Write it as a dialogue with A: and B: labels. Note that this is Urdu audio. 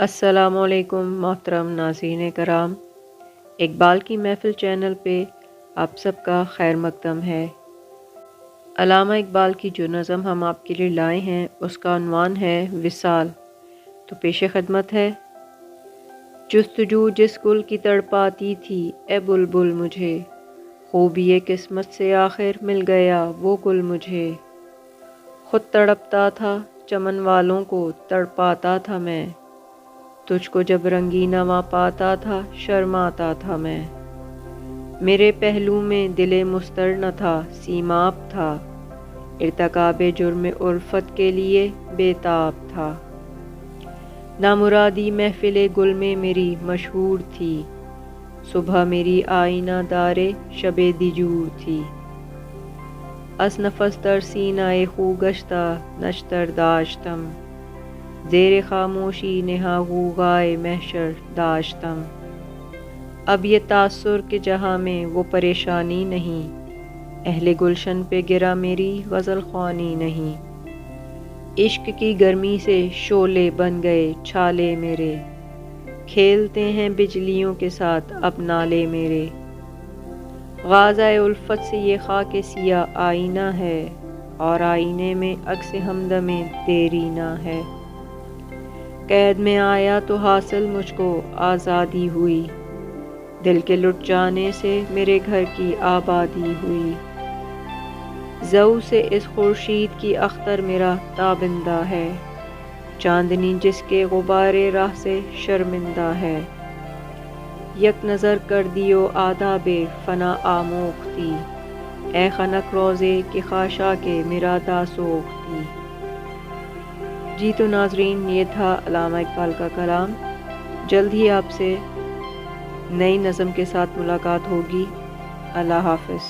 A: السلام علیکم محترم ناظرین کرام، اقبال کی محفل چینل پہ آپ سب کا خیر مقدم ہے۔ علامہ اقبال کی جو نظم ہم آپ کے لیے لائے ہیں اس کا عنوان ہے وصال، تو پیش خدمت ہے۔ جستجو جس گل کی تڑپاتی تھی اے بلبل مجھے، خوبی قسمت سے آخر مل گیا وہ گل مجھے۔ خود تڑپتا تھا چمن والوں کو تڑپاتا تھا میں، تجھ کو جب رنگی نواں پاتا تھا شرماتا تھا میں۔ میرے پہلو میں دل مستر نہ تھا سیماب تھا، ارتکاب جرم الفت کے لیے بے تاب تھا۔ نامرادی محفل گل میں میری مشہور تھی، صبح میری آئینہ دار شب دیجور تھی۔ از نفس در سینہ خو گشتہ نشتر داشتم، زیر خاموشی نہا غوغائے محشر داشتم۔ اب یہ تاثر کہ جہاں میں وہ پریشانی نہیں، اہل گلشن پہ گرا میری غزل خوانی نہیں۔ عشق کی گرمی سے شعلے بن گئے چھالے میرے، کھیلتے ہیں بجلیوں کے ساتھ اب نالے میرے۔ غازۂ الفت سے یہ خاک سیاہ آئینہ ہے، اور آئینے میں عکس ہمدم دیرینہ ہے۔ قید میں آیا تو حاصل مجھ کو آزادی ہوئی، دل کے لٹ جانے سے میرے گھر کی آبادی ہوئی۔ ضو سے اس خورشید کی اختر میرا تابندہ ہے، چاندنی جس کے غبار راہ سے شرمندہ ہے۔ یک نظر کر دیو آداب فنا آموختی، اے خنک روزے کی خاشاک میرا داسوختی۔ جی تو ناظرین، یہ تھا علامہ اقبال کا کلام۔ جلد ہی آپ سے نئی نظم کے ساتھ ملاقات ہوگی۔ اللہ حافظ۔